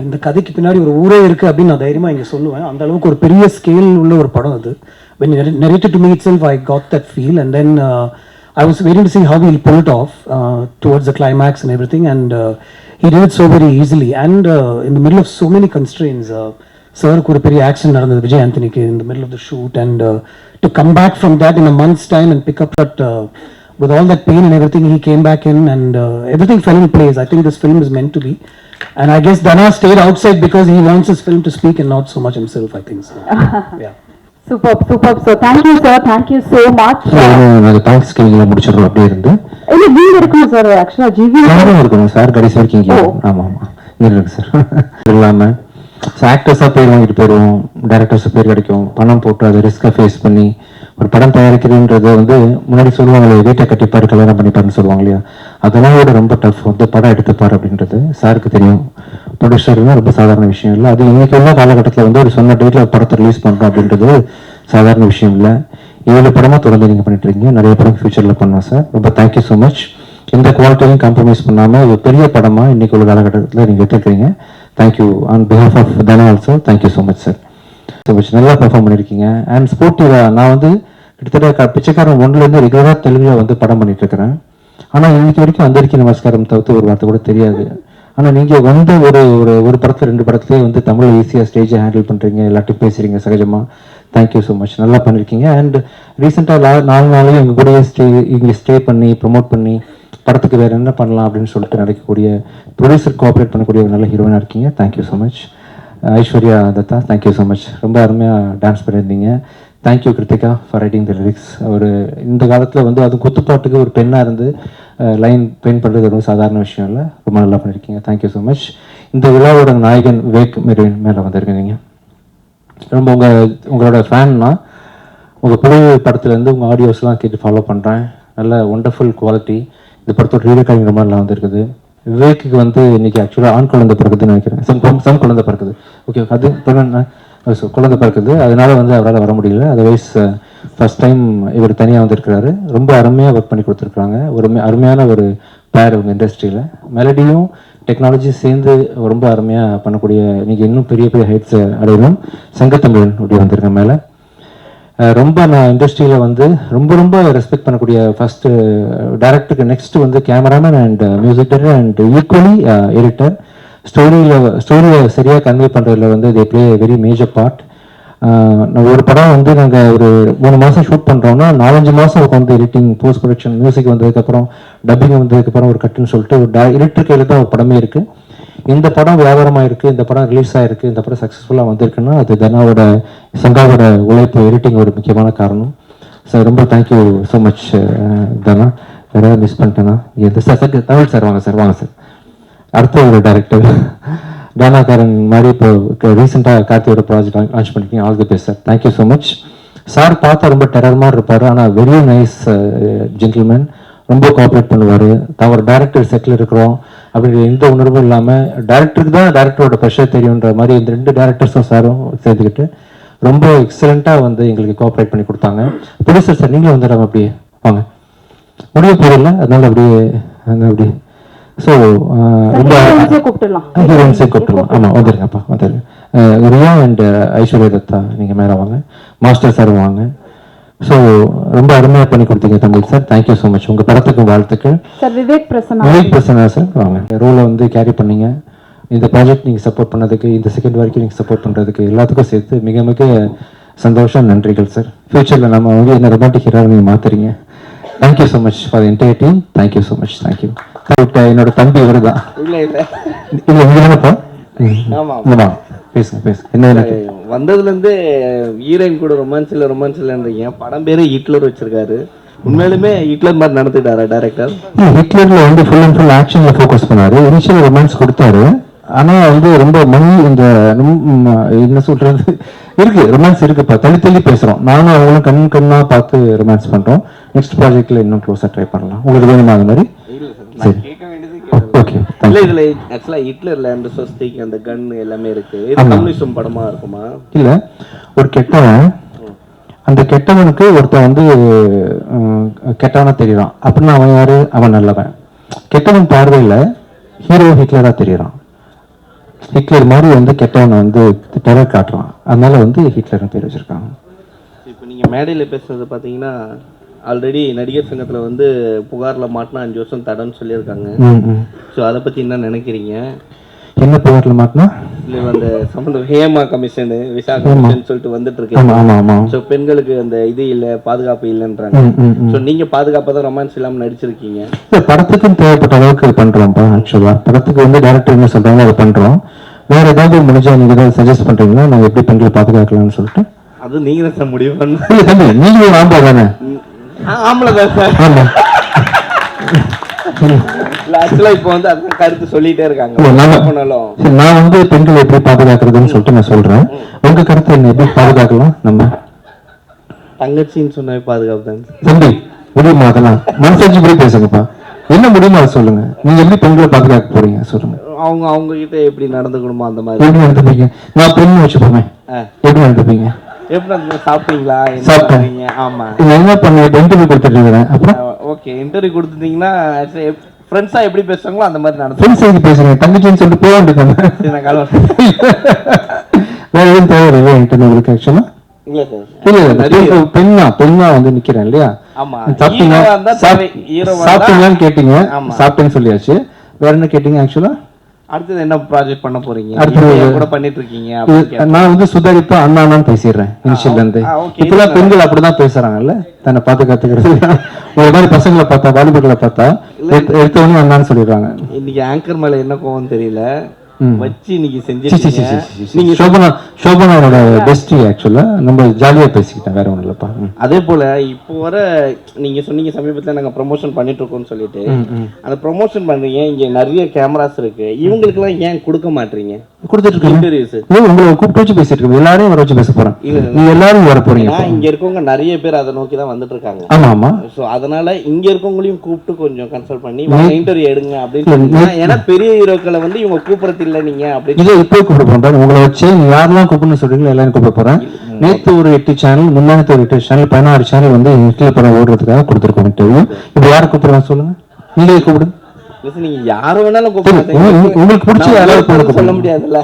இந்த கதைக்கு பின்னாடி ஒரு ஊரே இருக்குது அப்படின்னு நான் தைரியமாக இங்கே சொல்லுவேன். அந்த அளவுக்கு ஒரு பெரிய ஸ்கேல் உள்ள ஒரு படம் அது. when narrated to me itself, I got that feel, and then I was waiting to see how he'll pull it off towards the climax and everything, and he did it so very easily, and in the middle of so many constraints. Sir ஒரு பெரிய action நடந்தது Vijay ஆண்டனிக்கு in the middle of the shoot, and to come back from that in a month's time and pick up that with all that pain and everything, he came back in, and everything fell in place. I think this film is meant to be, and I guess Dana stayed outside because he wants his film to speak and not so much himself, I think so. Yeah. Superb. So thank you sir, thank you so much. நான் thanks கேங்க முடிச்சிரோம் அப்படியே இருந்து. இல்ல நீங்க இருக்கணும் sir, ஆக்சுவலா GV sir இருக்கணும் sir, கடைசி வரைக்கும் இங்க. ஆமா இருக்கு சார். இல்லாம ஆக்டர்ஸா பேர் வாங்கிட்டு போயிடுவோம், டைரக்டர்ஸ் பேர் கிடைக்கும், பணம் போட்டு அதை ரிஸ்கை ஃபேஸ் பண்ணி ஒரு படம் தயாரிக்கிறதுன்றது முன்னாடி சொல்லுவாங்களே வீட்டை கட்டிப்பாரு கல்யாணம் பண்ணிப்பாருன்னு சொல்லுவாங்க இல்லையா, அதெல்லாம் விட ரொம்ப டஃப். படம் எடுத்துப்பாரு அப்படின்றது சாருக்கு தெரியும். ப்ரொடியூசர்னா ரொம்ப சாதாரண விஷயம் இல்லை. அது இன்னைக்கு உள்ள காலகட்டத்தில் ஒரு சொன்ன டேட்ல படத்தை ரிலீஸ் பண்ணுறோம் அப்படின்றது சாதாரண விஷயம் இல்லை. 7 படமாக தொடர்ந்து நீங்கள் பண்ணிட்டு இருக்கீங்க, நிறைய படம் ஃபியூச்சரில் பண்ணுவோம் சார். ரொம்ப தேங்க்யூ ஸோ மச். இந்த குவாலிட்டியும் காம்ப்ரமைஸ் பண்ணாமல் ஒரு பெரிய படமாக இன்னைக்கு உள்ள காலகட்டத்தில் நீங்கள் எடுத்துருக்கீங்க. Thank you on behalf of Dhana also. Thank you so much sir. So much நல்லா பெர்ஃபார்ம் பண்ணியிருக்கீங்க. அண்ட் ஸ்போர்ட்டிவாக நான் கிட்டத்தட்ட பிச்சைக்காரன் 1லேருந்து ரெகுலராக தெலுங்குல படம் பண்ணிட்டு இருக்கிறேன். ஆனால் இன்னைக்கு வரைக்கும் அந்தரிக்கி நமஸ்காரம் தவிர்த்து ஒரு வார்த்தை கூட தெரியாது. ஆனால் நீங்கள் ஒரு படத்தில் 2 படத்துலேயே தமிழ் ஈஸியாக ஸ்டேஜை ஹேண்டில் பண்ணுறீங்க, எல்லாத்தையும் பேசுகிறீங்க சகஜமாக. தேங்க்யூ ஸோ மச், நல்லா பண்ணியிருக்கீங்க. அண்ட் ரீசெண்டாக 4 நாளையும் எங்கள் கூடயே இங்கே ஸ்டே பண்ணி ப்ரொமோட் பண்ணி படத்துக்கு வேறு என்ன பண்ணலாம் அப்படின்னு சொல்லிட்டு நடக்கக்கூடிய ப்ரொடியூசர் கோஆப்ரேட் பண்ணக்கூடிய ஒரு நல்ல ஹீரோயினாக இருக்கீங்க. Thank you so much. Aishwarya Dutta, thank you so much, ரொம்ப அருமையாக டான்ஸ் பண்ணியிருந்தீங்க. Thank you Kiruthiga for writing the lyrics. இந்த காலத்தில் அது குத்துப்பாட்டுக்கு ஒரு பெண்ணாக இருந்து லைன் பெயின் பண்ணுறது ரொம்ப சாதாரண விஷயம் இல்லை, ரொம்ப நல்லா பண்ணியிருக்கீங்க. Thank you so much. இந்த விழாவோட நாயகன் விவேக் மெரின் மேலே வந்திருக்கீங்க. ரொம்ப உங்களோட ஃபேன்னா உங்கள் புதிய படத்துலேருந்து உங்கள் ஆடியோஸ்லாம் கேட்டு ஃபாலோ பண்ணுறேன். நல்ல ஒண்டர்ஃபுல் குவாலிட்டி. இந்த படத்தோட ரீடக்காக ரொம்ப நல்லா வந்திருக்குது. விவேக்கு இன்னைக்கு ஆக்சுவலாக ஆண் குழந்தை பிறகுதுன்னு நினைக்கிறேன். சம் குழந்தை பிறகுது. ஓகே, அது குழந்தை பிறக்குது, அதனால அவரால் வர முடியல. அதர்வைஸ் ஃபர்ஸ்ட் டைம் இவர் தனியாக வந்திருக்கிறாரு. ரொம்ப அருமையாக ஒர்க் பண்ணி கொடுத்துருக்குறாங்க. ஒரு அருமையான ஒரு பேர் உங்கள் இண்டஸ்ட்ரியில். மெலடியும் டெக்னாலஜி சேர்ந்து ரொம்ப அருமையாக பண்ணக்கூடிய நீங்கள் இன்னும் பெரிய பெரிய ஹைட்ஸ் அடையணும். சங்கத்தமிழன் அப்படி வந்திருக்கேன் மேலே. ரொம்ப நான் இண்டஸ்ட்ரியில் ரொம்ப ரெஸ்பெக்ட் பண்ணக்கூடிய ஃபர்ஸ்ட் டைரக்டருக்கு next cameraman and music director and equally editor. ஸ்டோரியை சரியாக கன்வே பண்ணுறதுல they play very major part. ஒரு படம் நாங்கள் ஒரு 3 மாதம் ஷூட் பண்ணுறோம்னா 4-5 மாதம் எடிட்டிங், போஸ்ட் ப்ரொடக்ஷன், மியூசிக் வந்ததுக்கப்புறம், டப்பிங் வந்ததுக்கப்புறம் ஒரு கட்டுன்னு சொல்லிட்டு ஒரு எடிட்டர் கையில் தான் ஒரு படமே இருக்குது. இந்த படம் வியாபாரமாக இருக்குது, இந்த படம் ரிலீஸ் ஆகிருக்கு, இந்த படம் சக்ஸஸ்ஃபுல்லாக வந்திருக்குன்னா அது தனாவோட சங்காவோட உழைப்பு, எடிட்டிங் ஒரு முக்கியமான காரணம். சார் ரொம்ப தேங்க்யூ ஸோ மச் தனா. வேறு மிஸ் பண்ணிட்டேன்னா சார் தமிழ் சார் வாங்க சார். அடுத்த ஒரு டைரக்டர் தானாக்காரன் மாதிரி இப்போ ரீசெண்டாக கார்த்தியோட ப்ராஜெக்ட் லான்ச் பண்ணிருக்கீங்க. All the best sir. Thank you so much. Sir பார்த்தா ரொம்ப டெரர் மாதிரி இருப்பார், ஆனால் வெரி நைஸ் ஜென்டில்மேன். ரொம்ப கோஆப்ரேட் பண்ணுவார். தான் ஒரு டேரக்டர் செட்டில் இருக்கிறோம் அப்படிங்கிற எந்த உணர்வும் இல்லாமல் டேரக்டருக்கு தான் டேரக்டரோட ப்ரெஷர் தெரியுன்ற மாதிரி இந்த 2 டேரக்டர்ஸும் சாரும் சேர்த்துக்கிட்டு ரொம்ப எக்ஸலண்ட்டாக எங்களுக்கு கோஆப்ரேட் பண்ணி கொடுத்தாங்க. ப்ரொடியூசர் சார் நீங்களும் வந்துடுறாங்க, அப்படியே வாங்க. முடிய போதில்லை, அதனால அப்படியே ஸோ ரொம்ப ஹீரோயின்ஸே கூப்பிட்டுருவோம். ஆமாம் வந்துருங்கப்பா, வந்துருங்க. ரியா அண்ட் ஐஸ்வர்யா தத்தா நீங்கள் மேலே வாங்க. மாஸ்டர் சார் வாங்க. ஸோ ரொம்ப அருமையாக பண்ணி கொடுத்தீங்க Tamil sir. Thank you so much. உங்கள் படத்துக்கு வாழ்த்துக்கள். விவேக் பிரசன்னா சார் வாங்க. ரோலை கேரி பண்ணீங்க. இந்த ப்ராஜெக்ட் நீங்கள் சப்போர்ட் பண்ணதுக்கு, இந்த செகண்ட் வரைக்கும் நீங்கள் சப்போர்ட் பண்ணுறதுக்கு எல்லாத்துக்கும் சேர்த்து மிக மிக சந்தோஷம், நன்றிகள் சார். ஃபியூச்சரில் நம்ம என்ன ரொமான்டிக் ஹீரோவை நீங்கள் மாற்றுறீங்க. Thank you so much for entire team. Thank you so much. Thank you. என்னோட தம்பி இவர் தான். என்ன வந்ததுலேருந்து ஹீரோயின் கூட ரொமான்ஸ் இல்லைன்றீங்க. படம் பேரு ஹிட்லர் வச்சிருக்காரு. உண்மையிலுமே ஹிட்லர் மாதிரி நடந்துட்டாரா டைரக்டர்? ஹிட்லர்ல ஃபுல் அண்ட் ஃபுல் ஆக்ஷன்ல ஃபோக்கஸ் பண்ணாரு. இனிஷியல் ரொமான்ஸ் கொடுத்தாரு, ஆனா இந்த இந்த என்ன சொல்றது இருக்கு, ரொமான்ஸ் இருக்குப்பா. தள்ளி பேசுறோம். நானும் அவங்களும் கண்ணா பார்த்து ரொமான்ஸ் பண்றோம். நெக்ஸ்ட் ப்ராஜெக்ட்ல இன்னும் க்ளோஸா ட்ரை பண்ணலாம். உங்களுக்கு வேணுமா அது மாதிரி? ஓகே. இல்ல இதுல ஆக்சுவலா ஹிட்லர்ல அந்த சொஸ்திக் அந்த கன் எல்லாமே இருக்கு. இது கம்யூனிசம் படமா இருக்குமா? இல்ல, ஒரு கெட்டவன், அந்த கெட்டவனுக்கு ஒருத்தன் கெட்டவனா தெரியறான் அப்படின்னா அவன் யாரு? அவன் நல்லவன். கெட்டவன் பார்வையில ஹீரோ ஹிட்லரா தெரியறான். ஹிட்லர் மாதிரி வந்து கெட்டவனை வந்து டெரர் காட்டுறான், அதனால வந்து ஹிட்லர்னு பேர் வச்சிருக்காங்க. இப்போ நீங்கள் மேடையில் பேசுறது பார்த்தீங்கன்னா ஆல்ரெடி நடிகர் சங்கத்தில் வந்து புகாரில் மாட்டினா 5 வருஷம் தடன்னு சொல்லியிருக்காங்க. ஸோ அதை பற்றி என்ன நினைக்கிறீங்க? என்ன புகாரில் மாட்டினா? இல்லை அந்த சம்மந்தம் ஹேமா கமிஷனு விசா கமிஷன் சொல்லிட்டு வந்துட்டு இருக்கு. ஸோ பெண்களுக்கு அந்த இது இல்லை, பாதுகாப்பு இல்லைன்றாங்க. ஸோ நீங்கள் பாதுகாப்பாக தான் ரொமான்ஸ் இல்லாமல் நடிச்சிருக்கீங்க. இல்லை, படத்துக்கும் தேவைப்பட்ட அளவுக்கு பண்ணுறோம்ப்பா. ஆக்சுவலாக படத்துக்கு வந்து டேரக்டர் என்ன சொல்கிறாங்க அதை பண்ணுறோம். வேறு ஏதாவது முடிஞ்சால் நீங்கள் ஏதாவது சஜஸ்ட் பண்ணுறீங்கன்னா நாங்கள் எப்படி பெண்களை பாதுகாக்கலாம்னு சொல்லிட்டு. அது நீங்கள் தான் சார் முடிவு பண்ண. இல்லை தம்பி, நீங்கள் ஆம்பளை தானே? ஆம்பளை தான் சார். ஆமாம். ஆக்சுவலாக இப்போ வந்து அதுதான் கருத்து சொல்லிட்டே இருக்காங்க. நான் வந்து பெண்களை எப்படி பாதுகாக்கிறதுன்னு சொல்லிட்டு நான் சொல்றேன். உங்க கருத்து என்ன, எப்படி பாதுகாக்கலாம்? நம்ம தங்கச்சின்னு சொன்னாவே பாதுகாப்பு தான் தம்பி. முடியுமா? அதெல்லாம் மனசாட்சி போய் பேசுங்கப்பா. என்ன முடியுமா அதை சொல்லுங்க. நீங்க எப்படி பெண்களை பாதுகாக்க போறீங்க சொல்லுங்க. அவங்க கிட்ட எப்படி நடந்துக்கணுமோ அந்த மாதிரி எப்படி நடந்துப்பீங்க? நான் பெண் வச்சுப்போமே, எப்படி நடந்துப்பீங்க? எப்படி சாப்பிட்டீங்களா? சாப்பிட்டீங்க. ஆமா, என்ன பண்ண இன்டர்வியூ கொடுத்துட்டு இருக்கிறேன். அப்புறம் ஓகே, இன்டர்வியூ கொடுத்துட்டீங்கன்னா ஃப்ரெண்ட்ஸா எப்படி பேசுறாங்களோ அந்த மாதிரி நடந்து. ஃப்ரெண்ட்ஸ் எப்படி பேசுறீங்க? தங்கச்சின்னு சொல்லிட்டு போக வேண்டியதானே. வேற எதுவும் தேவையில்லை இன்டர்வியூக்கு ஆக்சுவலா. இல்ல சார், இல்ல பெண்ணா வந்து நிக்கிறேன் இல்லையா? ஆமா, சாப்பிட்டீங்களான்னு கேட்டீங்க. சாப்பிட்டேன்னு சொல்லியாச்சு. வேற என்ன கேட்டீங்க ஆக்சுவலா? அடுத்தது என்ன ப்ராஜெக்ட் பண்ண போறீங்க? கூட பண்ணிட்டு இருக்கீங்க. நான் வந்து சுதாரிப்பா அண்ணான்னு பேசிடுறேன் இனிஷியல்ல இருந்து. இப்பெல்லாம் பெண்கள் அப்படிதான் பேசுறாங்கல்ல, தன்னை பார்த்து கத்துக்கிறது. ஒரு மாதிரி பசங்களை பார்த்தா, வாலிபர்களை பார்த்தா எடுத்தவொடனே அண்ணான்னு சொல்லிடுறாங்க. இன்னைக்கு ஆங்கர் மேல என்ன கோவம் தெரியல வச்சு இன்னைக்கு செஞ்சு நீங்க சோபனாவோட பெஸ்ட். ஆக்சுவலா நம்ம ஜாலியா பேசிக்கிட்டேன், வேற ஒண்ணும் இல்லப்பா. அதே போல இப்போ வர நீங்க சொன்னீங்க சமீபத்துல நாங்க ப்ரொமோஷன் பண்ணிட்டு இருக்கோம்னு சொல்லிட்டு, அந்த ப்ரொமோஷன் பண்றீங்க, இங்க நிறைய கேமராஸ் இருக்கு, இவங்களுக்கு எல்லாம் ஏன் கொடுக்க மாட்டீங்க? கொடுத்துட்டு இருக்கேன் இன்டர்வியூஸ். உங்களை கூப்பிட்டு வச்சு பேசிட்டு இருக்கோம், எல்லாரையும் வர வச்சு பேச போறேன். நீங்க எல்லாரும் வர போறீங்க. இங்க இருக்கவங்க நிறைய பேர் அதை நோக்கி தான் வந்துட்டு இருக்காங்க. ஆமா ஆமா. சோ அதனால இங்க இருக்கவங்களையும் கூப்பிட்டு கொஞ்சம் கன்சல்ட் பண்ணி இன்டர்வியூ எடுங்க அப்படின்னு. ஏன்னா பெரிய ஹீரோக்களை வந்து இவங்க கூப்பிடுறது இல்ல நீங்க அப்படி. இதை இப்போ கூப்பிட போறேன். உங்களை வச்சு யாரெல்லாம் கூப்பிடணும்னு சொல்றீங்களோ எல்லாரும் கூப்பிட போறேன். நேற்று ஒரு 8 சேனல், முன்னாடி ஒரு 8 சேனல், 16 சேனல் வந்து ஹிட்லர் படம் ஓடுறதுக்காக கொடுத்துருக்கோம் இன்டர்வியூ. இப்போ யாரை கூப்பிடுறாங்க சொல்லுங்க, நீங்களே கூப்பிடுங்க. நீங்க யாரு வேணாலும் உங்களுக்கு பிடிச்ச யாராவது சொல்ல முடியாதுல்ல.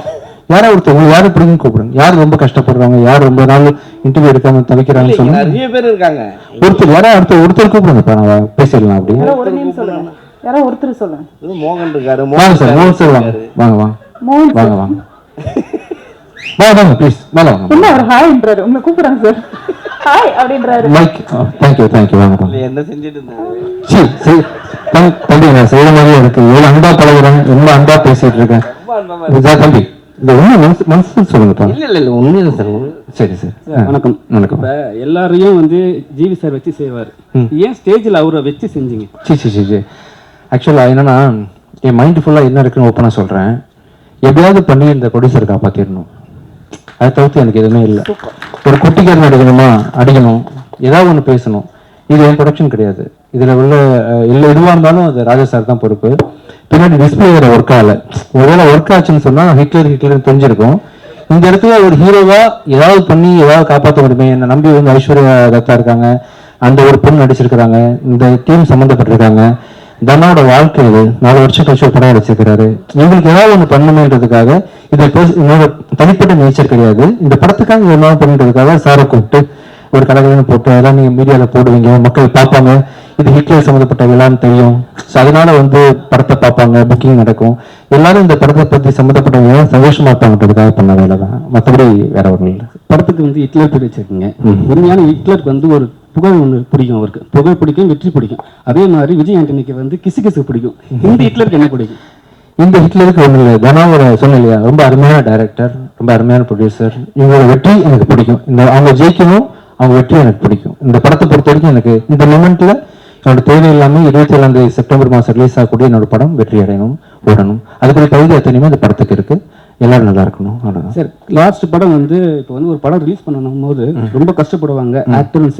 யாராவது ஒருத்தர் உங்களுக்கு யாரு பிடிக்குன்னு கூப்பிடுங்க. யார் ரொம்ப கஷ்டப்படுறாங்க, யார் ரொம்ப நாள் இன்டர்வியூ எடுக்காம தவிக்கிறாங்கன்னு சொல்லுங்க. நிறைய பேர் இருக்காங்க. ஒருத்தர் யாராவது ஒருத்தர் கூப்பிடுங்க, நான் பேசிடலாம். அப்படி யாரோ ஒருத்தர் சொல்லுங்க. மோகன் இருக்காரு. வாங்க சார், மோகன் சார் வாங்க வாங்க வாங்க வாங்க வாங்க வாங்க ப்ளீஸ் மேல வாங்க. என்ன அவர் ஹாய்ன்றாரு, உங்களை கூப்பிடுறாங்க சார். ஹாய் அப்படின்றாரு. மைக் தேங்க்யூ வாங்க. என்ன செஞ்சுட்டு இருந்தாரு? சரி தம்பி, நான் செய்யற மாதிரியே இருக்கு. எவ்வளவு அன்பா பழகுறேன், ரொம்ப அன்பா பேசிட்டு இருக்கேன். தம்பி இந்த ஒண்ணு மனசு சொல்லுங்கப்பா. இல்ல ஒண்ணு சார். சரி சார், வணக்கம். வணக்கம். எல்லாரையும் வந்து ஜிவி சார் வச்சு செய்வார், ஏன் ஸ்டேஜில் அவரை வச்சு செஞ்சீங்க? சரி ஆக்சுவலா என்னன்னா, என் மைண்ட் ஃபுல்லா என்ன இருக்குன்னு ஓப்பனா சொல்றேன். எப்படியாவது பண்ணி இந்த ப்ரொடியூசர் காப்பாத்திடணும், அதை தவிர்த்து எனக்கு எதுவுமே இல்லை. ஒரு குட்டிக்காரன் அடிக்கணும், ஏதாவது ஒன்று பேசணும். இது என் ப்ரொடக்ஷன் கிடையாது. இதில் உள்ள எதுவாக இருந்தாலும் அது ராஜா சார் தான் பொறுப்பு. பின்னாடி டிஸ்பிளே வேற ஒர்க் ஆகலை. ஒருவேளை ஒர்க் ஆச்சுன்னு சொன்னால் ஹிட்லர் தெரிஞ்சிருக்கும். இந்த இடத்துல ஒரு ஹீரோவா ஏதாவது பண்ணி ஏதாவது காப்பாற்ற முடியுமே. என்னை நம்பி வந்து ஐஸ்வர்யா தத்தா இருக்காங்க, அந்த ஒரு பொண்ணு நடிச்சிருக்கிறாங்க, இந்த டீம் சம்மந்தப்பட்டிருக்காங்க. தனாவோட வாழ்க்கை இது 4 வருஷம் கழிச்சு ஒரு படம் அடிச்சிருக்கிறாரு. இவங்களுக்கு ஏதாவது ஒன்று பண்ணணுன்றதுக்காக, இது என்னோட தனிப்பட்ட நேச்சர் கிடையாது, இந்த படத்துக்காக என்ன பண்ணுறதுக்காக சாரை கூப்பிட்டு ஒரு கலகலன்னு போட்டு அதெல்லாம் நீங்கள் மீடியாவில் போடுவீங்க, மக்கள் பார்ப்பாங்க, இது ஹிட்லர் சம்மந்தப்பட்ட விழான்னு தெரியும். ஸோ அதனால வந்து படத்தை பார்ப்பாங்க, புக்கிங் நடக்கும், எல்லாரும் இந்த படத்தை பற்றி சம்மந்தப்பட்டவங்க சந்தோஷமா இருப்பாங்கன்றதுக்காக பண்ண வேலை தான், மற்றபடி வேற ஒன்றும் இல்லை. படத்துக்கு வந்து ஹிட்லர் பேர் வச்சிருக்கீங்க. உண்மையான ஹிட்லருக்கு வந்து ஒரு புகழ் ஒன்று பிடிக்கும், அவருக்கு புகழ் பிடிக்கும், வெற்றி பிடிக்கும். அதே மாதிரி விஜய் ஆண்டனிக்கு வந்து கிசு பிடிக்கும். இந்த ஹிட்லருக்கு என்ன பிடிக்கும்? இந்த ஹிட்லருக்கு ஒன்றும் இல்லை. தனாவோட சொன்ன இல்லையா, ரொம்ப அருமையான டைரக்டர், ரொம்ப அருமையான ப்ரொடியூசர். இவங்களோட வெற்றி எனக்கு பிடிக்கும். இந்த அவங்க ஜெயிக்கணும், அவங்க வெற்றி எனக்கு பிடிக்கும். இந்த படத்தை பொறுத்த வரைக்கும் எனக்கு இந்த மொமெண்ட்ல என்னோட தேவையில்லாமல் 27 செப்டம்பர் மாதம் ரிலீஸ் ஆகக்கூடிய என்னோட படம் வெற்றி அடையணும், ஓடணும். அதுக்குரிய தகுதி அத்தனையுமே அந்த படத்துக்கு இருக்கு. எல்லாரும் நல்லா இருக்கணும், அவ்வளோதான் சார். லாஸ்ட் படம் வந்து இப்போ வந்து ஒரு படம் ரிலீஸ் பண்ணணும் போது ரொம்ப கஷ்டப்படுவாங்க ஆக்டரும்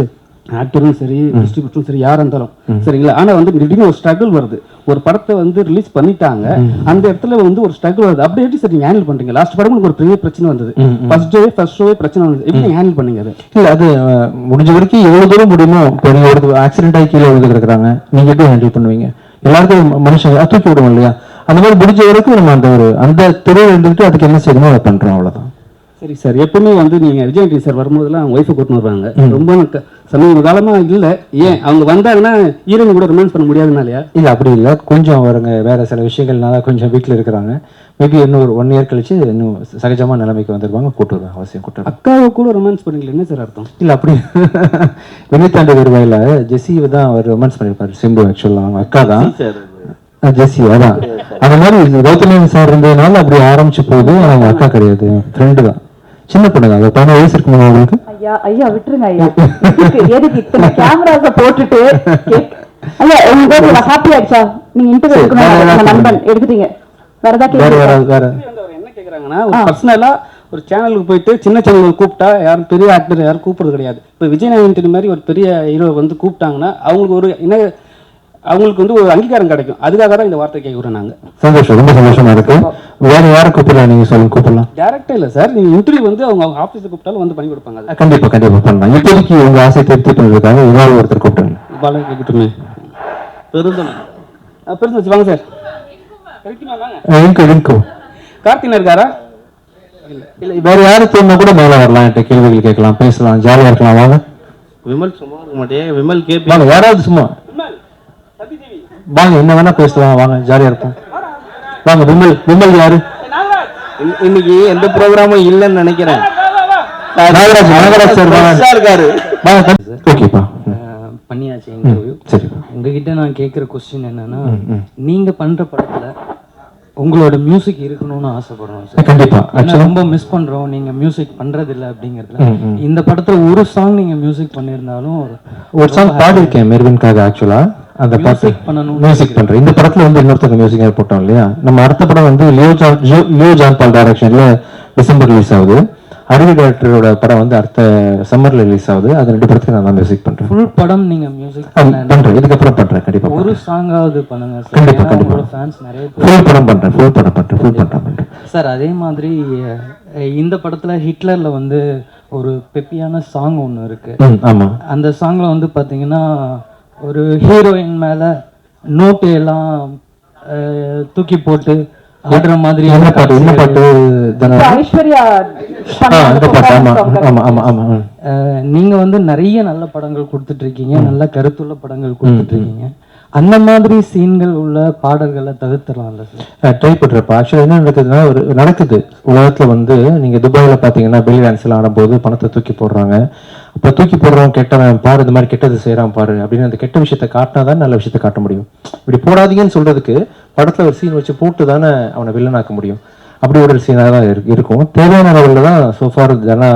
சரி, டிஸ்ட்ரிபியூட்டரும் சரி, யாரா இருந்தாலும் சரிங்களா. ஆனா வந்து திடீர்னு ஒரு ஸ்ட்ரகிள் வருது. ஒரு படத்தை வந்து ரிலீஸ் பண்ணிட்டாங்க, அந்த இடத்துல வந்து ஒரு ஸ்ட்ரகிள் வருது. அப்படி எப்படி சார் நீங்க ஹேண்டில் பண்றீங்க? லாஸ்ட் படம் உங்களுக்கு ஒரு பெரிய பிரச்சனை வந்தது, ஃபர்ஸ்ட் ஷோவே பிரச்சனை வந்தது, எப்படி ஹேண்டில் பண்ணீங்க அது? இல்ல, அது முடிஞ்ச வரைக்கும் எவ்வளவு தூரம் முடியுமோ. இப்போ நீங்க ஆக்சிடென்ட் ஆகி கீழே விழுந்துருக்காங்க, நீங்க எப்படி ஹேண்டில் பண்ணுவீங்க? எல்லாருக்கும் மனுஷங்க தூக்கி விடுவோம் இல்லையா, அந்த மாதிரி முடிஞ்ச வரைக்கும் நம்ம அந்த துறையில் இருந்துட்டு அதுக்கு என்ன செய்யணுமோ அதை பண்றோம், அவ்வளவுதான். சரி சார், எப்பவுமே வந்து நீங்க விஜய் ஆண்டனி சார் வரும்போதெல்லாம் அவங்க ஒய்ஃபை கூட்டின்னு வருவாங்க. ரொம்ப சமீப காலமா இல்ல, ஏன் அவங்க வந்தாங்கன்னா ஹீரோயின் கூட ரொமான்ஸ் பண்ண முடியாதுனாலயா? இல்ல அப்படி இல்லை, கொஞ்சம் அவருங்க வேற சில விஷயங்கள்னால கொஞ்சம் வீட்டில் இருக்கிறாங்க. மேபி இன்னும் ஒரு 1 இயர் கழிச்சு இன்னும் சகஜமா நிலைமைக்கு வந்துருவாங்க, கூட்டு வருவாங்க, அவசியம் கூட்டு வருவாங்க. அக்காவை கூட ரொமான்ஸ் பண்ணீங்களா, என்ன சார் அர்த்தம்? இல்ல அப்படி வினைத்தாண்டி வருவாயில ஜெஸ்ஸி தான் அவர் ரொமான்ஸ் பண்ணியிருப்பாரு, சிம்பு ஆக்சுவலா அவங்க அக்கா தான் ஜெஸ்ஸி. அதான் அந்த மாதிரி கௌதமன் சார் இருந்ததுனால அப்படி ஆரம்பிச்சு போகுது. அவங்க அக்கா கிடையாது, ஃப்ரெண்டு தான், சின்ன பொண்ணு தான். 15 வயசு இருக்குமா அவங்களுக்கு? ஐயா ஐயா விட்டுருங்க ஐயா. எதுக்கு இத்தனை கேமராஸ போட்டுட்டு ஐயா உங்களுக்கு ஹாப்பி ஆயிடுச்சா? நீங்க இன்டர்வியூ எடுக்கணும் நண்பன் எடுத்துட்டீங்க. வேற ஏதாவது வேற என்ன கேக்குறாங்கன்னா, ஒரு பர்சனலா ஒரு சேனலுக்கு போயிட்டு சின்ன சேனல் கூப்பிட்டா யாரும் பெரிய ஆக்டர் யாரும் கூப்பிடுறது கிடையாது. இப்போ விஜய் ஆண்டனி மாதிரி ஒரு பெரிய ஹீரோ வந்து கூப்பிட்டாங்கன்னா அவங்களுக்கு ஒரு அவங்களுக்கு வந்து ஒரு அங்கீகாரம் கிடைக்கும். அதுக்காக தான் இந்த வார்த்தை கேட்குறோம் நாங்க. சந்தோஷம், ரொம்ப சந்தோஷமா இருக்கு. வேற யாரை கூப்பிடலாம் நீங்க சொல்லுங்க, கூப்பிடலாம். டேரக்டா இல்ல சார், நீங்க இன்டர்வியூ வந்து அவங்க ஆஃபீஸுக்கு கூப்பிட்டாலும் வந்து பண்ணி கொடுப்பாங்க. கண்டிப்பா கண்டிப்பா பண்ணலாம். இப்போதைக்கு உங்க ஆசை திருப்தி பண்ணிருக்காங்க, ஏதாவது ஒருத்தர் கூப்பிட்டுருங்க. பாலா கேட்கட்டுமே. பெருந்தனை பெருந்தனை வாங்க சார். கார்த்தினா இருக்காரா? இல்ல வேற யாரும் தோணுனா கூட மேல வரலாம், என்கிட்ட கேள்விகள் கேட்கலாம், பேசலாம், ஜாலியா இருக்கலாம். வாங்க விமல் சும்மா இருக்க மாட்டே, விமல் கேப்பி வாங்க, யாராவது சும்மா வாங்க, என்ன வேணா பேசலாம், வாங்க ஜாலியா இருப்போம். வாங்க விமல் யாரு? இன்னைக்கு எந்த ப்ரோக்ராமும் இல்லைன்னு நினைக்கிறேன். நாகராஜ் சார் இருக்காரு. ஓகேப்பா, பண்ணியாச்சு இன்டர்வியூ. சரி, உங்ககிட்ட நான் கேட்குற கொஸ்டின் என்னன்னா, நீங்க பண்ற படத்துல உங்களோட மியூசிக் இருக்கணும்னு ஆசைப்படுறோம் சார். கண்டிப்பா. ரொம்ப மிஸ் பண்றோம், நீங்க மியூசிக் பண்றது இல்ல அப்படிங்கறதுல. இந்த படத்துல ஒரு சாங் நீங்க மியூசிக் பண்ணிருந்தாலும் ஒரு சாங் பாடிருக்கேன் மெர்வின்காக. ஆக்சுவலா அந்த பாட்டு மியூசிக் பண்றேன். இந்த படத்துல வந்து இன்னொருத்தங்க மியூசிக் போட்டோம் இல்லையா. நம்ம அடுத்த படம் வந்து லியோ ஜான் பால் டைரக்ஷன்ல டிசம்பர் ரிலீஸ் ஆகுது. அருவி டைரக்டரோட படம் வந்து அடுத்த சம்மர்ல ரிலீஸ் ஆகுது. அது 2 படத்துக்கு நான் தான் மியூசிக் பண்றேன். ஃபுல் படம் நீங்க மியூசிக் பண்றேன், இதுக்கப்புறம் பண்றேன் கண்டிப்பா. ஒரு சாங்காவது பண்ணுங்க சார். கண்டிப்பா கண்டிப்பா. ஃபேன்ஸ் நிறைய ஃபுல் படம் பண்றேன். சார் அதே மாதிரி இந்த படத்துல ஹிட்லர்ல வந்து ஒரு பெப்பியான சாங் ஒன்று இருக்கு. ஆமா, அந்த சாங்ல வந்து பாத்தீங்கன்னா ஒரு ஹீரோயின் மேல நோட்டு எல்லாம் தூக்கி போட்டு ஆடுற மாதிரி. என்ன பாட்டு? ஐஸ்வர்யா அந்த பாட்டு. ஆமா ஆமா ஆமா ஆமா. நீங்க வந்து நிறைய நல்ல படங்கள் கொடுத்துட்டு இருக்கீங்க, நல்ல கருத்துள்ள படங்கள் கொடுத்துட்டு இருக்கீங்க. அந்த மாதிரி சீன்கள் உள்ள பாடல்களை தவிர்த்துடலாம்ல சார்? ட்ரை பண்றப்ப ஆக்சுவலா என்ன நடக்குதுன்னா, நடக்குது உலகத்துல வந்து. நீங்க துபாயில பாத்தீங்கன்னா பெலி டான்ஸ் எல்லாம் ஆடும்போது பணத்தை தூக்கி போடுறாங்க. அப்ப தூக்கி போடுறவன் கெட்டவன் பாரு, இந்த மாதிரி கெட்டது செய்யறான் பாரு அப்படின்னு அந்த கெட்ட விஷயத்த காட்டினாதான் நல்ல விஷயத்த காட்ட முடியும். இப்படி போடாதீங்கன்னு சொல்றதுக்கு படத்துல ஒரு சீன் வச்சு போட்டு தானே அவனை வில்லனாக்க முடியும். அப்படி ஒரு சீனாக தான் இருக்கும். தேவையான அளவில் தான் சோஃபார் ஜனா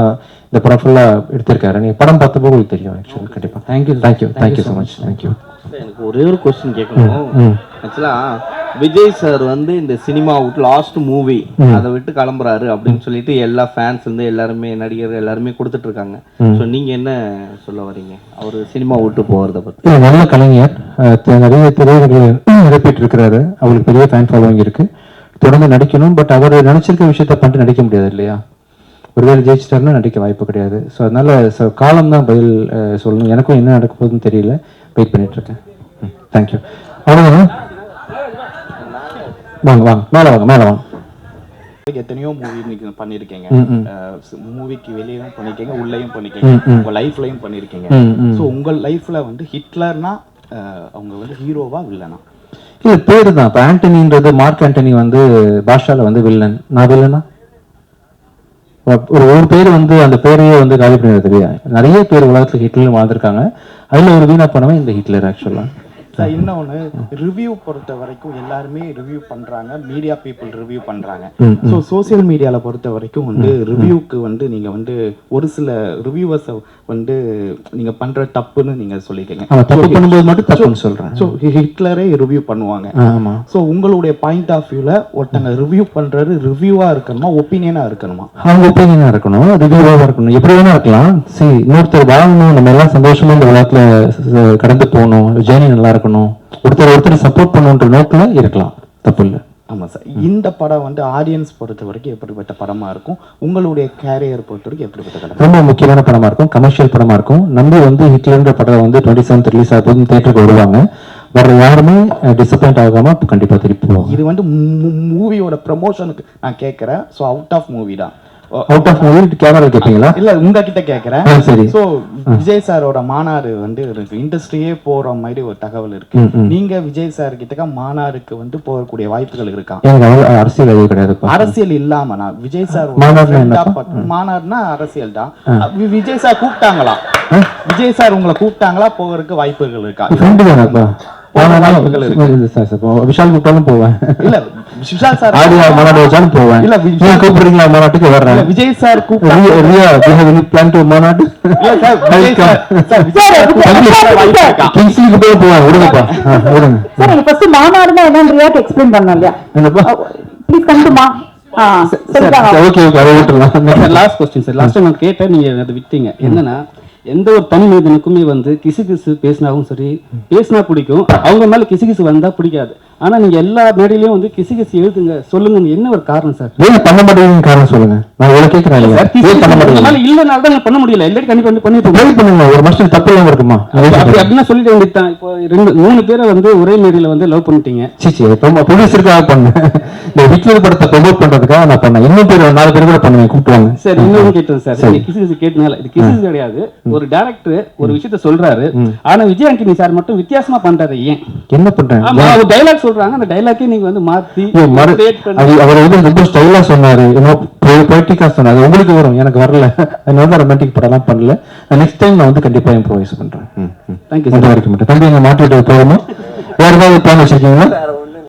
இந்த படம் ஃபுல்லா எடுத்திருக்காரு. நீங்க படம் பார்த்தப்போ உங்களுக்கு தெரியும். ஆக்சுவலி கண்டிப்பா. Thank you so much. தேங்க்யூ. எனக்கு ஒரே ஒரு கொஸ்டின் கேட்கணும். ஆக்சுவலா விஜய் சார் வந்து இந்த சினிமா விட்டு லாஸ்ட் மூவி அதை விட்டு கிளம்புறாரு அப்படின்னு சொல்லிட்டு எல்லா ஃபேன்ஸ் வந்து எல்லாருமே நடிகர் எல்லாருமே கொடுத்துட்டு இருக்காங்க. ஸோ நீங்க என்ன சொல்ல வரீங்க அவர் சினிமா விட்டு போறத பத்தி? நல்ல கலைஞர், நிறைய திரையிடங்களை நிரப்பிட்டு இருக்கிறாரு. அவருக்கு பெரிய ஃபேன் ஃபாலோவிங் இருக்கு. தொடர்ந்து நடிக்கணும். பட் அவர் நினைச்சிருக்க விஷயத்த பண்ணிட்டு நடிக்க முடியாது இல்லையா. ஒருவேளை ஜெயிச்சிட்டாருன்னா நடிக்க வாய்ப்பு கிடையாது. ஸோ அதனால காலம் தான் பதில் சொல்லணும். எனக்கும் என்ன நடக்க போகுதுன்னு தெரியல, வெயிட் பண்ணிட்டு இருக்கேன். தேங்க்யூ. அவ்வளோதானே? வாங்க மேலே வாங்க. எத்தனையோ மூவி நீங்க பண்ணிருக்கீங்க. மூவிக்கு வெளியும் பண்ணிருக்கீங்க, உள்ளேயும் பண்ணிருக்கீங்க, உங்க லைஃப்லயும் பண்ணிருக்கீங்க. ஸோ உங்க லைஃப்ல வந்து ஹிட்லர்னா அவங்க வந்து ஹீரோவா வில்லனா? இல்ல பேரு தான். இப்போ ஆண்டனின்றது மார்க் ஆண்டனி வந்து பாஷால வந்து வில்லன். நான் வில்லனா? ஒரு பேர் வந்து அந்த பேரையே வந்து காலி பண்ணிடுறது இல்லையா. நிறைய பேர் உலகத்துல ஹிட்லர் வாழ்ந்திருக்காங்க. அதுல ஒரு வீணா பண்ணவன் இந்த ஹிட்லர் ஆக்சுவலா. இன்னொன்னு ரிவ்யூ பொறுத்த வரைக்கும் எல்லாருமே ரிவ்யூ பண்றாங்க, மீடியா பீப்புள் ரிவ்யூ பண்றாங்க. ஸோ சோசியல் மீடியால பொறுத்த வரைக்கும் வந்து ரிவ்யூக்கு வந்து நீங்க வந்து ஒரு சில ரிவ்யூவர்ஸ் வந்து நீங்க பண்ற தப்புன்னு நீங்க சொல்லிக்கீங்க. தப்பு பண்ணும்போது மட்டும் தப்புன்னு சொல்றேன். ஸோ ஹிட்லரே ரிவ்யூ பண்ணுவாங்க. ஸோ உங்களுடைய பாயிண்ட் ஆஃப் வியூல ஒருத்தங்க ரிவ்யூ பண்றது ரிவ்யூவா இருக்கணுமா, ஒப்பீனியனா இருக்கணுமா? அவங்க ஒப்பீனியனா இருக்கணும், ரிவ்யூவா இருக்கணும், எப்படி வேணா இருக்கலாம். சரி, இன்னொருத்தர் வாழணும், நம்ம எல்லாம் சந்தோஷமா இந்த உலகத்துல கடந்து போகணும், ஜேர்னி நல்லா இருக்கணும், ஒருத்தர் சப்போர்ட் பண்ணுன்ற நோக்கில் இருக்கலாம், தப்பு இல்லை. ஆமாம் சார். இந்த படம் வந்து ஆடியன்ஸ் பொறுத்த வரைக்கும் எப்படிப்பட்ட படமா இருக்கும்? உங்களுடைய கேரியர் பொறுத்த வரைக்கும் எப்படிப்பட்ட படம்? ரொம்ப முக்கியமான படமா இருக்கும், கமர்ஷியல் படமா இருக்கும். நம்பி வந்து ஹிட்லர்ன்ற படம் வந்து 27th ரிலீஸ் ஆகும்போது தியேட்டருக்கு வருவாங்க. வேற யாருமே டிசப்பாயிண்ட் ஆகாம கண்டிப்பா திருப்பி போவாங்க. இது வந்து மூவியோட ப்ரமோஷனுக்கு நான் கேட்கறேன். ஸோ அவுட் ஆஃப் மூவி தான். அவுட் ஆஃப் மூவி கேமரா கேட்பீங்களா? இல்ல உங்ககிட்ட கேட்கறேன். சரி. ஸோ விஜய் சாரோட மாநாடு வந்து இருக்கு, இண்டஸ்ட்ரியே போற மாதிரி ஒரு தகவல் இருக்கு. நீங்க விஜய் சார் கிட்ட மாநாடுக்கு வந்து போகக்கூடிய வாய்ப்புகள் இருக்கா? எனக்கு அவ்வளவு அரசியல் எதுவும் கிடையாது. அரசியல் இல்லாம நான் விஜய் சார் மாநாடுனா அரசியல் தான். விஜய் சார் கூப்பிட்டாங்களா? விஜய் சார் உங்களை கூப்பிட்டாங்களா? போகிறதுக்கு வாய்ப்புகள் இருக்கா? ஃப்ரெண்டு தானப்பா. விஷால் கூப்பிட்டாலும் போவேன். இல்ல விஷால் சார் மாநாடு வச்சாலும் போவேன். இல்ல கூப்பிடுறீங்களா மாநாட்டுக்கு வர்றேன். விஜய் சார் மாநாடு கிங்ஸ்லிக்கு போய் போவேன். விடுங்கப்பா விடுங்க. சார் நீங்க ஃபர்ஸ்ட் மாநாடுனா என்னன்னு ரியாக்கு எக்ஸ்பிளைன் பண்ணணும் இல்லையா? என்னப்பா? ப்ளீஸ் கம் டு மா. ஓகே ஓகே, அதை விட்டுறலாம். Last question sir. லாஸ்ட் நான் கேட்டேன், நீங்க அதை விட்டீங்க. என்னன்னா எந்த ஒரு தனி மனிதனுக்குமே வந்து கிசு கிசு பேசினாவும் சரி, பேசினா பிடிக்கும், அவங்க மேல கிசு கிசு வந்தா பிடிக்காது. ஆனா நீங்க எல்லா மேடையிலயும் வந்து கிசு கிசு எழுதுங்க சொல்லுங்க, என்ன ஒரு காரணம் சார்? ஏன் பண்ண மாட்டேங்குது காரணம் சொல்லுங்க. நான் இவ்வளவு கேட்கிறேன். இல்லனால தான் பண்ண முடியல. எல்லாரும் கண்டிப்பா பண்ணிட்டு பண்ணுங்க. ஒரு மாசம் தப்பு இல்லாம இருக்குமா? அப்படின்னா சொல்லிட்டு வேண்டியதுதான். இப்போ 2-3 பேரை வந்து ஒரே மேடையில வந்து லவ் பண்ணிட்டீங்க. சிச்சி ப்ரொடியூசருக்காக பண்ணேன். இந்த ஹிட்லர் படத்தை ப்ரொமோட் பண்றதுக்காக நான் பண்ணேன். இன்னும் பேர் 4 பேர் கூட பண்ணுவேன், கூப்பிட்டுவாங்க. சரி, இன்னொன்னு கேட்டேன் சார். கிசு கிசு கேட்டனால இது கிசு கிடையாது. ஒரு டைரக்டர் ஒரு விஷயத்த சொல்றாரு, ஆனா விஜய் ஆண்டனி சார் மட்டும் வித்தியாசமா பண்றாரு. ஏன் என்ன பண்றாங்க? அவர் டைலாக் சொல்றாங்க, அந்த டைலாக்கே நீங்க வந்து மாத்தி அவர் வந்து ரொம்ப ஸ்டைலா சொன்னாரு, பொலிட்டிக்கா சொன்னாரு. உங்களுக்கு வரும், எனக்கு வரல. அதனால ரொமான்டிக் படம்லாம் பண்ணல. நெக்ஸ்ட் டைம் நான் வந்து கண்டிப்பா இம்ப்ரோவைஸ் பண்றேன். தேங்க்யூ. தம்பி எங்க மாட்டி விட்டு போகணும். வேற ஏதாவது பிளான் வச்சிருக்கீங்களா?